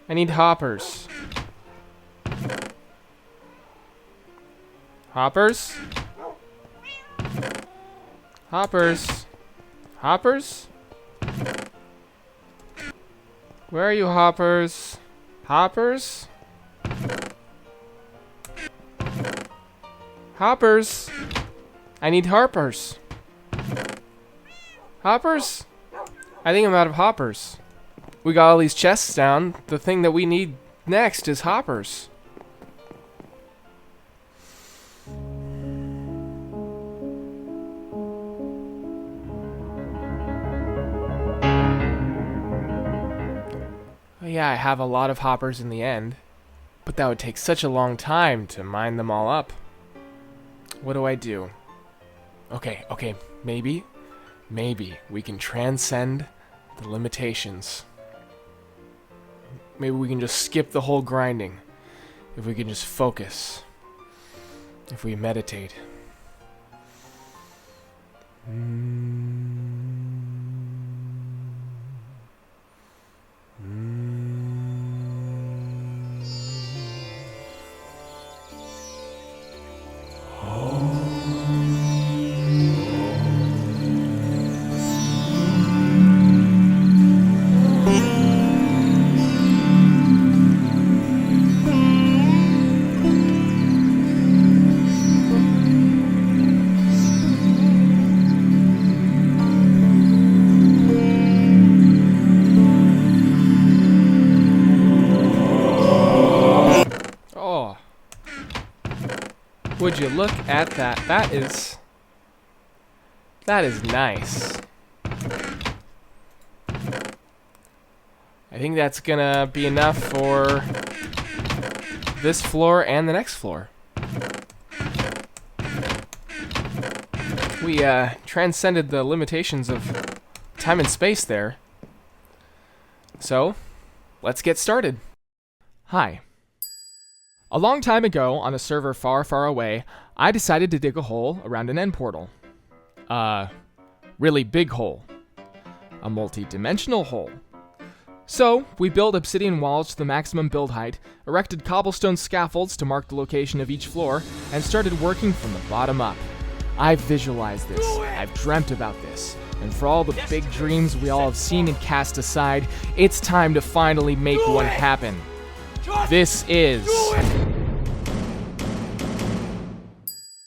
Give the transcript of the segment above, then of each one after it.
I need hoppers. Hoppers? Hoppers? Hoppers? Where are you, hoppers? Hoppers? Hoppers? I need hoppers. Hoppers? I think I'm out of hoppers. We got all these chests down. The thing that we need next is hoppers. Oh yeah, I have a lot of hoppers in the end, but that would take such a long time to mine them all up. What do I do? Okay, maybe we can transcend the limitations. Maybe we can just skip the whole grinding. If we can just focus. If we meditate. Would you look at that? That is nice. I think that's gonna be enough for this floor and the next floor. We transcended the limitations of time and space there. So, let's get started. Hi. A long time ago, on a server far, far away, I decided to dig a hole around an end portal. Really big hole. A multi-dimensional hole. So, we built obsidian walls to the maximum build height, erected cobblestone scaffolds to mark the location of each floor, and started working from the bottom up. I've visualized this. I've dreamt about this. And for all the big dreams we all have seen and cast aside, it's time to finally make one happen. This is...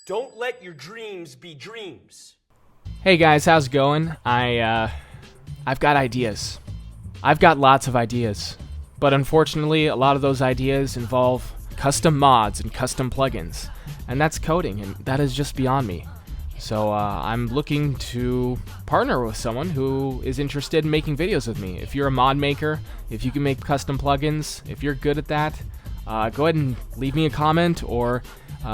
Don't let your dreams be dreams. Hey guys, how's it going? I've got ideas. I've got lots of ideas. But unfortunately, a lot of those ideas involve custom mods and custom plugins. And that's coding, and that is just beyond me. So I'm looking to partner with someone who is interested in making videos with me. If you're a mod maker, if you can make custom plugins, if you're good at that, go ahead and leave me a comment, or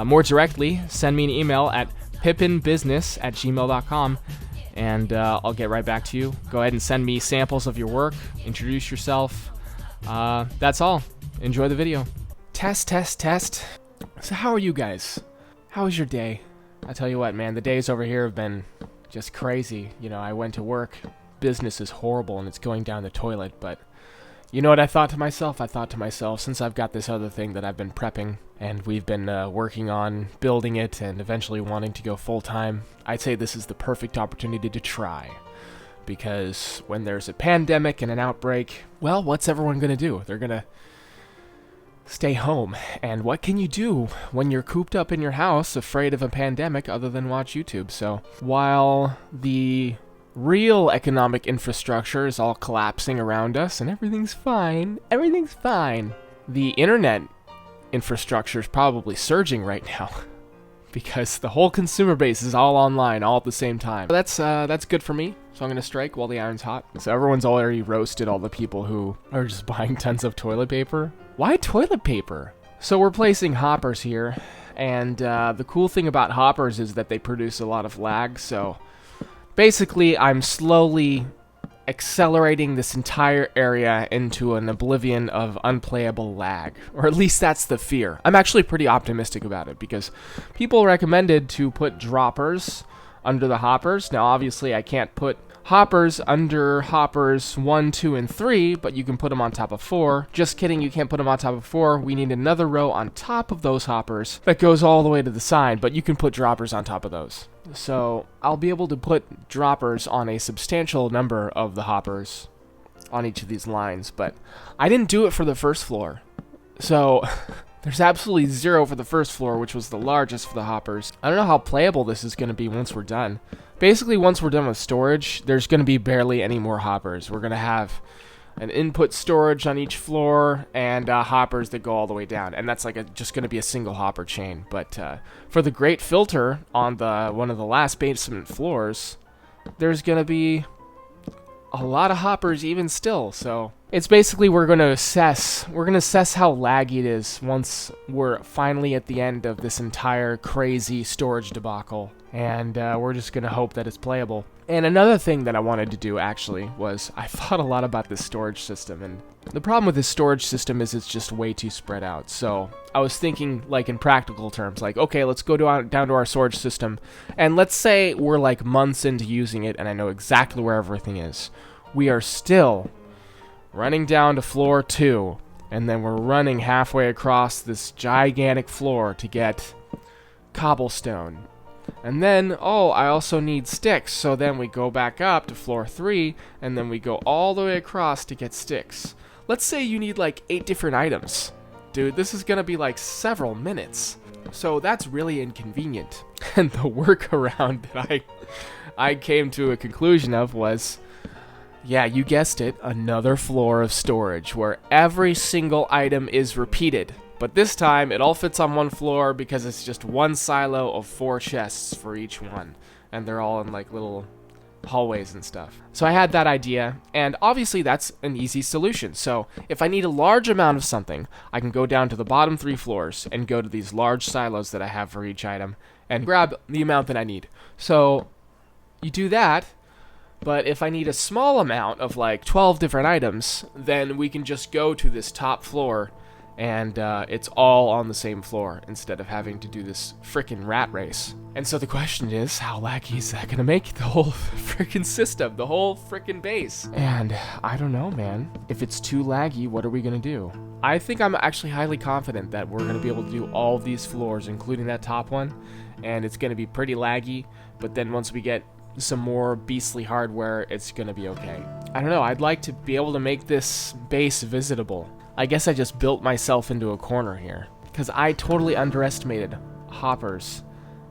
more directly, send me an email at PippenBusiness@gmail.com, and I'll get right back to you. Go ahead and send me samples of your work, introduce yourself. That's all. Enjoy the video. Test. So how are you guys? How was your day? I tell you what, man, the days over here have been just crazy. You know, I went to work, business is horrible and it's going down the toilet, but you know what I thought to myself? I thought to myself, since I've got this other thing that I've been prepping, and we've been working on building it and eventually wanting to go full-time, I'd say this is the perfect opportunity to try. Because when there's a pandemic and an outbreak, well, what's everyone gonna do? They're gonna stay home. And what can you do when you're cooped up in your house afraid of a pandemic other than watch YouTube? So while the real economic infrastructure is all collapsing around us and everything's fine, the internet infrastructure is probably surging right now because the whole consumer base is all online all at the same time. That's good for me. So I'm gonna strike while the iron's hot. So everyone's already roasted all the people who are just buying tons of toilet paper. Why toilet paper? So we're placing hoppers here, and the cool thing about hoppers is that they produce a lot of lag. So basically, I'm slowly accelerating this entire area into an oblivion of unplayable lag, or at least that's the fear. I'm actually pretty optimistic about it because people recommended to put droppers under the hoppers. Now obviously I can't put hoppers under hoppers 1, 2, and 3, but you can put them on top of 4. Just kidding, you can't put them on top of 4. We need another row on top of those hoppers that goes all the way to the side, but you can put droppers on top of those. So I'll be able to put droppers on a substantial number of the hoppers on each of these lines, but I didn't do it for the first floor. So there's absolutely 0 for the first floor, which was the largest for the hoppers. I don't know how playable this is going to be once we're done. Basically, once we're done with storage, there's going to be barely any more hoppers. We're going to have an input storage on each floor and hoppers that go all the way down. And that's like just going to be a single hopper chain. But for the great filter on one of the last basement floors, there's going to be a lot of hoppers even still. So it's basically we're going to assess how laggy it is once we're finally at the end of this entire crazy storage debacle. And we're just going to hope that it's playable. And another thing that I wanted to do, actually, was I thought a lot about this storage system. And the problem with this storage system is it's just way too spread out. So I was thinking, like, in practical terms, like, okay, let's go down to our storage system. And let's say we're, like, months into using it, and I know exactly where everything is. We are still running down to floor 2. And then we're running halfway across this gigantic floor to get cobblestone. And then, I also need sticks, so then we go back up to floor 3, and then we go all the way across to get sticks. Let's say you need like 8 different items. Dude, this is gonna be like several minutes. So that's really inconvenient. And the workaround that I came to a conclusion of was, yeah, you guessed it, another floor of storage where every single item is repeated. But this time, it all fits on one floor because it's just one silo of 4 chests for each one. And they're all in like little hallways and stuff. So I had that idea, and obviously that's an easy solution. So if I need a large amount of something, I can go down to the bottom 3 floors and go to these large silos that I have for each item and grab the amount that I need. So you do that, but if I need a small amount of like 12 different items, then we can just go to this top floor and it's all on the same floor instead of having to do this frickin' rat race. And so the question is, how laggy is that gonna make the whole frickin' system, the whole frickin' base? And I don't know, man. If it's too laggy, what are we gonna do? I think I'm actually highly confident that we're gonna be able to do all of these floors, including that top one, and it's gonna be pretty laggy, but then once we get some more beastly hardware, it's gonna be okay. I don't know, I'd like to be able to make this base visitable. I guess I just built myself into a corner here, because I totally underestimated hoppers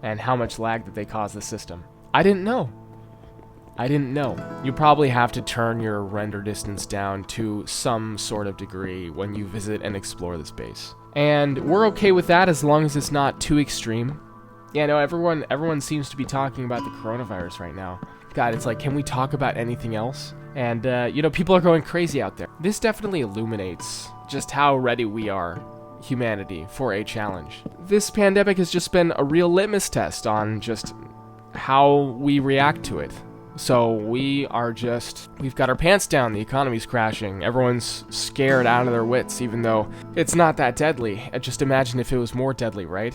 and how much lag that they cause the system. I didn't know. You probably have to turn your render distance down to some sort of degree when you visit and explore this base. And we're okay with that as long as it's not too extreme. Yeah, no, everyone seems to be talking about the coronavirus right now. God, it's like, can we talk about anything else? And, people are going crazy out there. This definitely illuminates just how ready we are, humanity, for a challenge. This pandemic has just been a real litmus test on just how we react to it. So we've got our pants down, the economy's crashing, everyone's scared out of their wits, even though it's not that deadly. Just imagine if it was more deadly, right?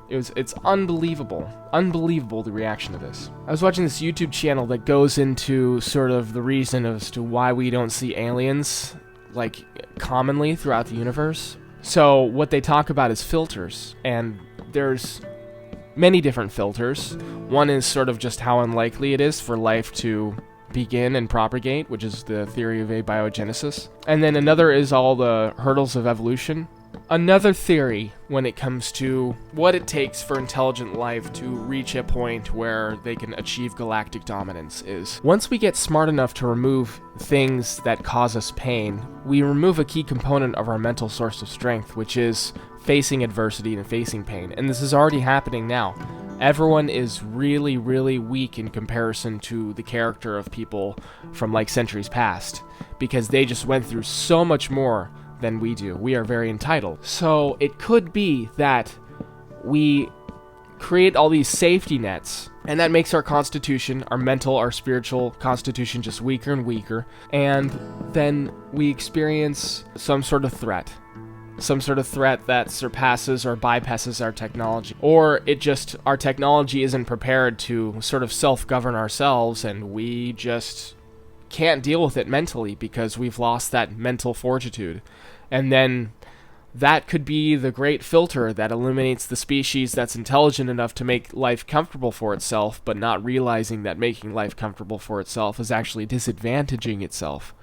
It's unbelievable the reaction to this. I was watching this YouTube channel that goes into sort of the reason as to why we don't see aliens, like, commonly throughout the universe. So what they talk about is filters, and there's many different filters. One is sort of just how unlikely it is for life to begin and propagate, which is the theory of abiogenesis. And then another is all the hurdles of evolution. Another theory when it comes to what it takes for intelligent life to reach a point where they can achieve galactic dominance is, once we get smart enough to remove things that cause us pain, we remove a key component of our mental source of strength, which is facing adversity and facing pain. And this is already happening now. Everyone is really, really weak in comparison to the character of people from like centuries past, because they just went through so much more than we do. We are very entitled. So it could be that we create all these safety nets, and that makes our constitution, our mental, our spiritual constitution just weaker and weaker, and then we experience some sort of threat. some sort of threat that surpasses or bypasses our technology. Or our technology isn't prepared to sort of self-govern ourselves, and we just can't deal with it mentally because we've lost that mental fortitude. And then that could be the great filter that eliminates the species that's intelligent enough to make life comfortable for itself, but not realizing that making life comfortable for itself is actually disadvantaging itself.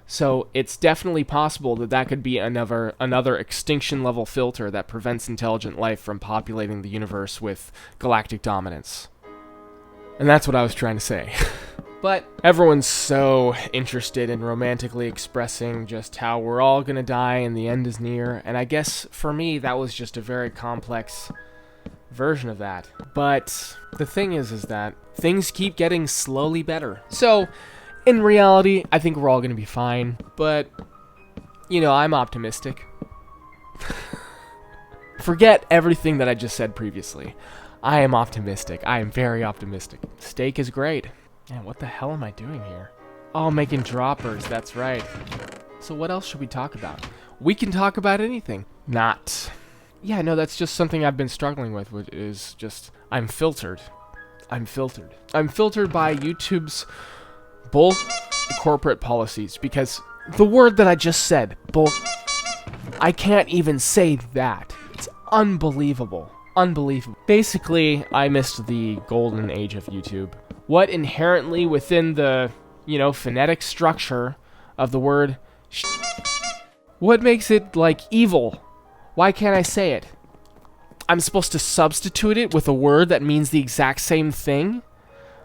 So it's definitely possible that could be another extinction level filter that prevents intelligent life from populating the universe with galactic dominance. And that's what I was trying to say. But everyone's so interested in romantically expressing just how we're all gonna die and the end is near, and I guess for me that was just a very complex version of that. But the thing is that things keep getting slowly better. So in reality, I think we're all gonna be fine, but I'm optimistic. Forget everything that I just said previously. I am optimistic. I am very optimistic. Steak is great. Man, what the hell am I doing here? Oh, making droppers, that's right. So what else should we talk about? We can talk about anything. Not. Yeah, no, that's just something I've been struggling with, which is just, I'm filtered. I'm filtered by YouTube's bull corporate policies, because the word that I just said, bull, I can't even say that. It's unbelievable. Unbelievable. Basically, I missed the golden age of YouTube. What inherently within the, phonetic structure of the word what makes it, evil? Why can't I say it? I'm supposed to substitute it with a word that means the exact same thing?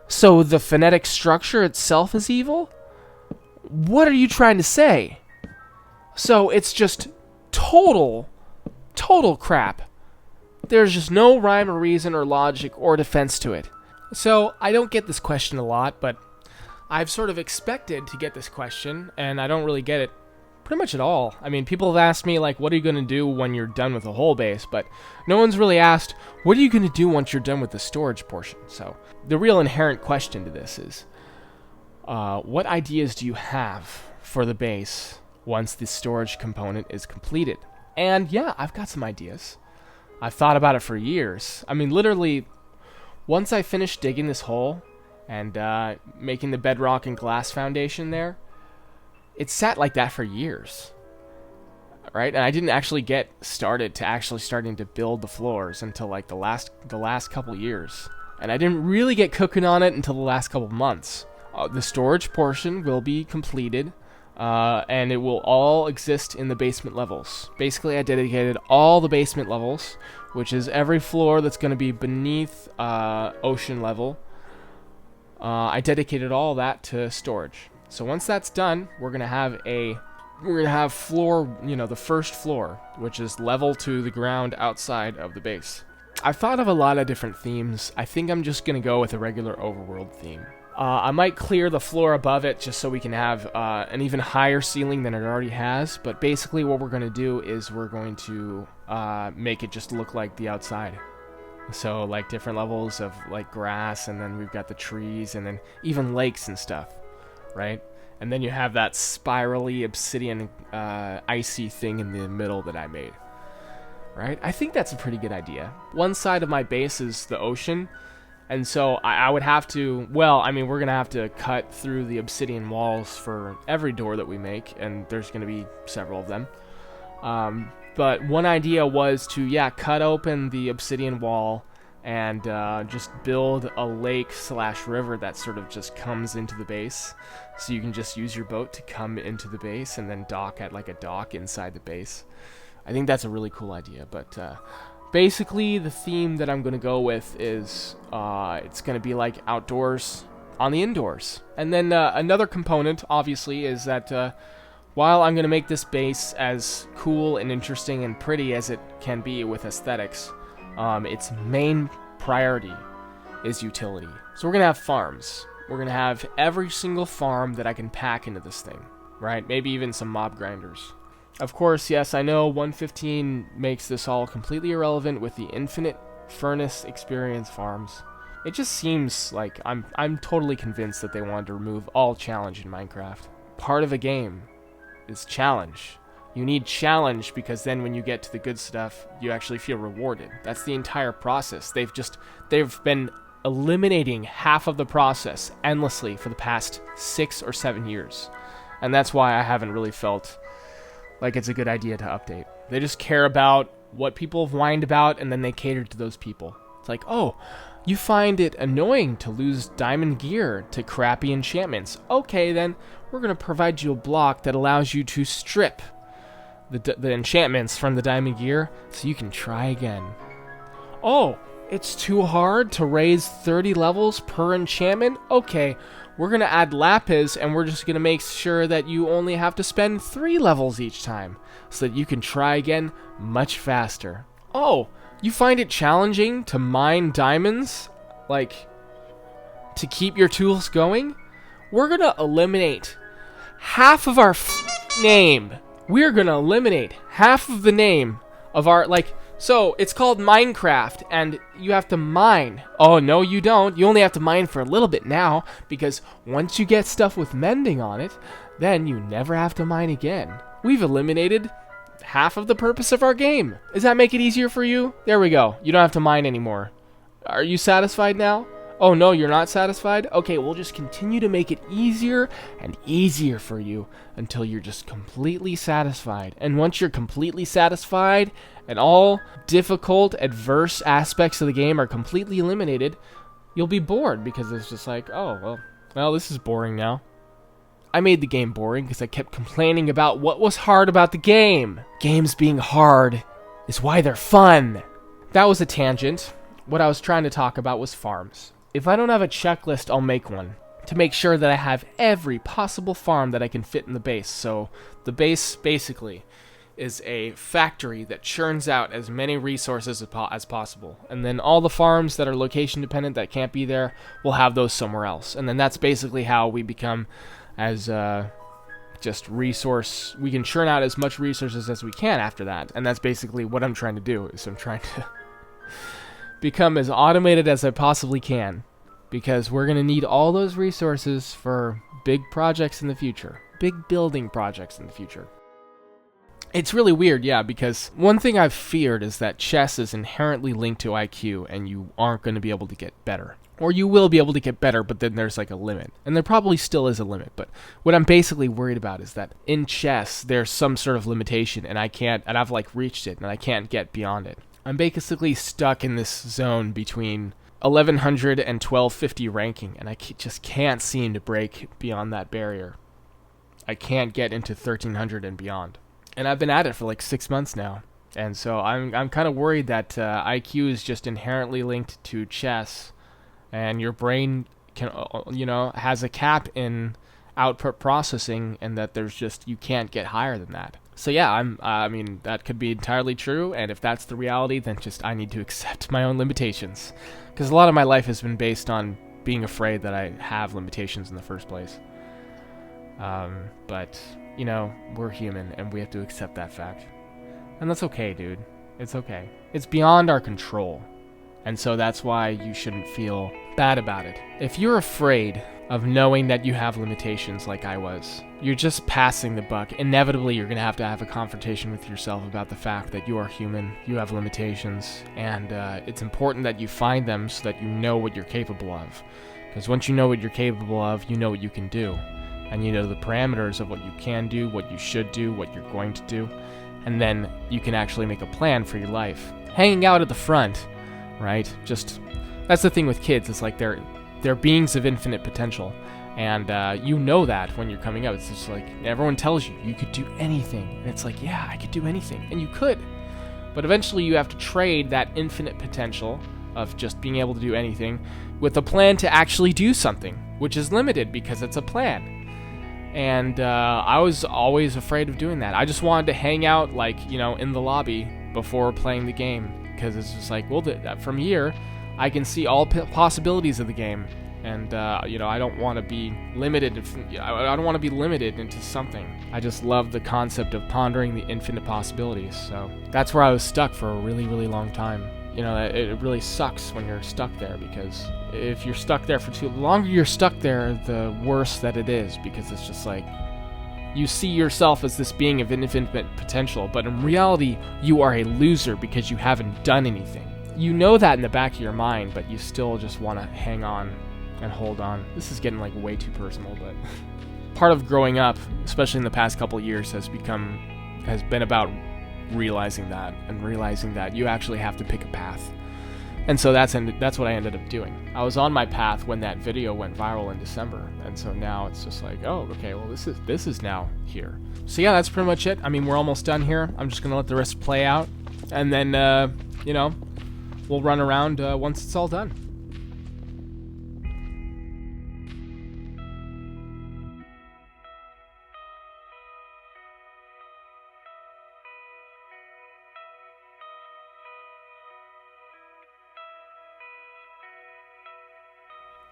So the phonetic structure itself is evil? What are you trying to say? So it's just total crap. There's just no rhyme or reason or logic or defense to it. So, I don't get this question a lot, but I've sort of expected to get this question, and I don't really get it pretty much at all. I mean, people have asked me, what are you going to do when you're done with the whole base, but no one's really asked, what are you going to do once you're done with the storage portion? So, the real inherent question to this is, what ideas do you have for the base once the storage component is completed? And yeah, I've got some ideas. I've thought about it for years. I mean, literally, once I finished digging this hole and making the bedrock and glass foundation there, it sat like that for years, right? And I didn't actually get started to starting to build the floors until the last couple years, and I didn't really get cooking on it until the last couple months. The storage portion will be completed, and it will all exist in the basement levels. Basically, I dedicated all the basement levels, which is every floor that's going to be beneath ocean level. I dedicated all that to storage. So once that's done, we're gonna have floor, the first floor, which is level to the ground outside of the base. I've thought of a lot of different themes. I think I'm just gonna go with a regular overworld theme. I might clear the floor above it just so we can have an even higher ceiling than it already has, but basically what we're going to do is we're going to make it just look like the outside. So different levels of grass, and then we've got the trees, and then even lakes and stuff, right? And then you have that spirally obsidian icy thing in the middle that I made, right? I think that's a pretty good idea. One side of my base is the ocean, and so I would have to, we're going to have to cut through the obsidian walls for every door that we make, and there's going to be several of them. But one idea was to, cut open the obsidian wall and just build a lake/river that sort of just comes into the base. So you can just use your boat to come into the base and then dock at a dock inside the base. I think that's a really cool idea, but basically, the theme that I'm going to go with is it's going to be outdoors on the indoors. And then another component, obviously, is that while I'm going to make this base as cool and interesting and pretty as it can be with aesthetics, its main priority is utility. So we're going to have farms. We're going to have every single farm that I can pack into this thing, right? Maybe even some mob grinders. Of course, yes, I know 115 makes this all completely irrelevant with the infinite furnace experience farms. It just seems like I'm totally convinced that they wanted to remove all challenge in Minecraft. Part of a game is challenge. You need challenge, because then when you get to the good stuff, you actually feel rewarded. That's the entire process. They've been eliminating half of the process endlessly for the past 6 or 7 years. And that's why I haven't really felt like it's a good idea to update. They just care about what people have whined about, and then they cater to those people. It's like, oh, you find it annoying to lose diamond gear to crappy enchantments. Okay, then we're going to provide you a block that allows you to strip the enchantments from the diamond gear so you can try again. Oh, it's too hard to raise 30 levels per enchantment? Okay, we're going to add lapis, and we're just going to make sure that you only have to spend 3 levels each time so that you can try again much faster. Oh, you find it challenging to mine diamonds? Like, to keep your tools going? We're going to eliminate half of our name. We're going to eliminate half of the name of our, so it's called Minecraft, and you have to mine. Oh, no, you don't. You only have to mine for a little bit now, because once you get stuff with mending on it, then you never have to mine again. We've eliminated half of the purpose of our game. Does that make it easier for you? There we go. You don't have to mine anymore. Are you satisfied now? Oh, no, you're not satisfied? Okay, we'll just continue to make it easier and easier for you until you're just completely satisfied. And once you're completely satisfied and all difficult, adverse aspects of the game are completely eliminated, you'll be bored, because it's just like, oh, well, this is boring now. I made the game boring because I kept complaining about what was hard about the game. Games being hard is why they're fun. That was a tangent. What I was trying to talk about was farms. If I don't have a checklist, I'll make one to make sure that I have every possible farm that I can fit in the base. So the base basically is a factory that churns out as many resources as possible. And then all the farms that are location dependent that can't be there, we'll have those somewhere else. And then that's basically how we become as just resource. We can churn out as much resources as we can after that. And that's basically what I'm trying to do, is I'm trying to become as automated as I possibly can, because we're going to need all those resources for big projects in the future, big building projects in the future. It's really weird, yeah, because one thing I've feared is that chess is inherently linked to IQ, and you aren't going to be able to get better. Or you will be able to get better, but then there's like a limit. And there probably still is a limit, but what I'm basically worried about is that in chess, there's some sort of limitation, and I've reached it, and I can't get beyond it. I'm basically stuck in this zone between 1100 and 1250 ranking, and I just can't seem to break beyond that barrier. I can't get into 1300 and beyond. And I've been at it for like 6 months now. And so I'm kind of worried that IQ is just inherently linked to chess, and your brain has a cap in output processing, and that you can't get higher than that. So yeah, that could be entirely true, and if that's the reality, then I need to accept my own limitations, because a lot of my life has been based on being afraid that I have limitations in the first place. But we're human, and we have to accept that fact, and that's okay, dude. It's okay. It's beyond our control, and so that's why you shouldn't feel bad about it. If you're afraid of knowing that you have limitations like I was, you're just passing the buck. Inevitably, you're going to have a confrontation with yourself about the fact that you are human, you have limitations, and it's important that you find them so that you know what you're capable of. Because once you know what you're capable of, you know what you can do. And you know the parameters of what you can do, what you should do, what you're going to do. And then you can actually make a plan for your life. Hanging out at the front, right? That's the thing with kids. It's like they're beings of infinite potential. And you know that when you're coming up. It's just like everyone tells you could do anything. And it's like, yeah, I could do anything. And you could. But eventually you have to trade that infinite potential of just being able to do anything with a plan to actually do something, which is limited because it's a plan. And I was always afraid of doing that. I just wanted to hang out, in the lobby before playing the game. Because it's just like, well, from here, I can see all possibilities of the game. And, I don't want to be limited. I don't want to be limited into something. I just love the concept of pondering the infinite possibilities. So that's where I was stuck for a really, really long time. It really sucks when you're stuck there, because if you're stuck there for the longer you're stuck there, the worse that it is, because it's just like, You see yourself as this being of infinite potential, but in reality, you are a loser because you haven't done anything. You know that in the back of your mind, but you still just want to hang on and hold on. This is getting like way too personal, but part of growing up, especially in the past couple of years, has been about realizing that you actually have to pick a path. And so that's what I ended up doing. I was on my path when that video went viral in December, and so now it's just like, oh, okay, well this is now here. So yeah, that's pretty much it. I mean, we're almost done here. I'm just gonna let the rest play out, and then we'll run around once it's all done.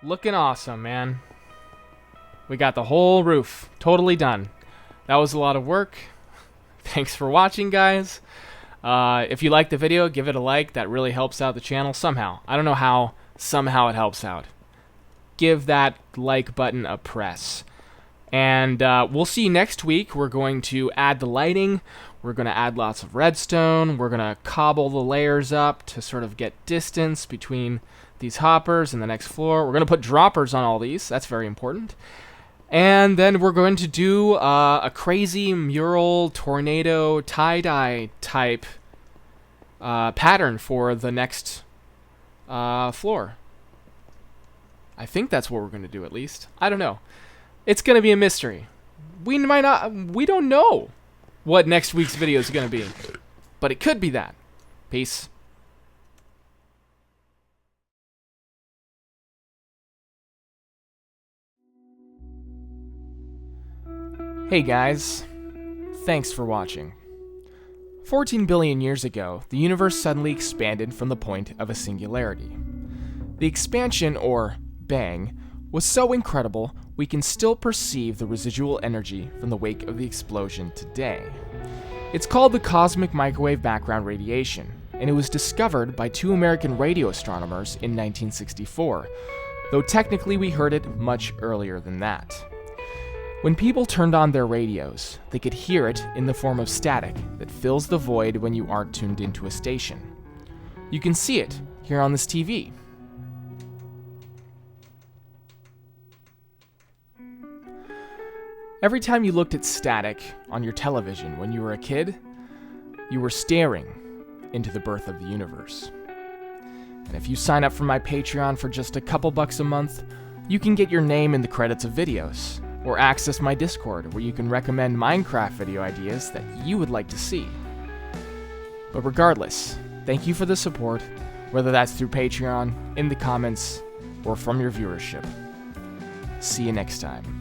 Looking awesome, man. We got the whole roof totally done. That was a lot of work. Thanks for watching, guys. If you liked the video, give it a like. That really helps out the channel somehow. I don't know how. Somehow it helps out. Give that like button a press. And we'll see you next week. We're going to add the lighting. We're going to add lots of redstone. We're going to cobble the layers up to sort of get distance between these hoppers and the next floor. We're going to put droppers on all these. That's very important. And then we're going to do a crazy mural tornado tie-dye type pattern for the next floor. I think that's what we're going to do, at least. I don't know. It's going to be a mystery. We don't know what next week's video is going to be. But it could be that. Peace. Hey guys, thanks for watching. 14 billion years ago, the universe suddenly expanded from the point of a singularity. The expansion, or bang, was so incredible we can still perceive the residual energy from the wake of the explosion today. It's called the cosmic microwave background radiation, and it was discovered by 2 American radio astronomers in 1964, though technically we heard it much earlier than that. When people turned on their radios, they could hear it in the form of static that fills the void when you aren't tuned into a station. You can see it here on this TV. Every time you looked at static on your television when you were a kid, you were staring into the birth of the universe. And if you sign up for my Patreon for just a couple bucks a month, you can get your name in the credits of videos, or access my Discord, where you can recommend Minecraft video ideas that you would like to see. But regardless, thank you for the support, whether that's through Patreon, in the comments, or from your viewership. See you next time.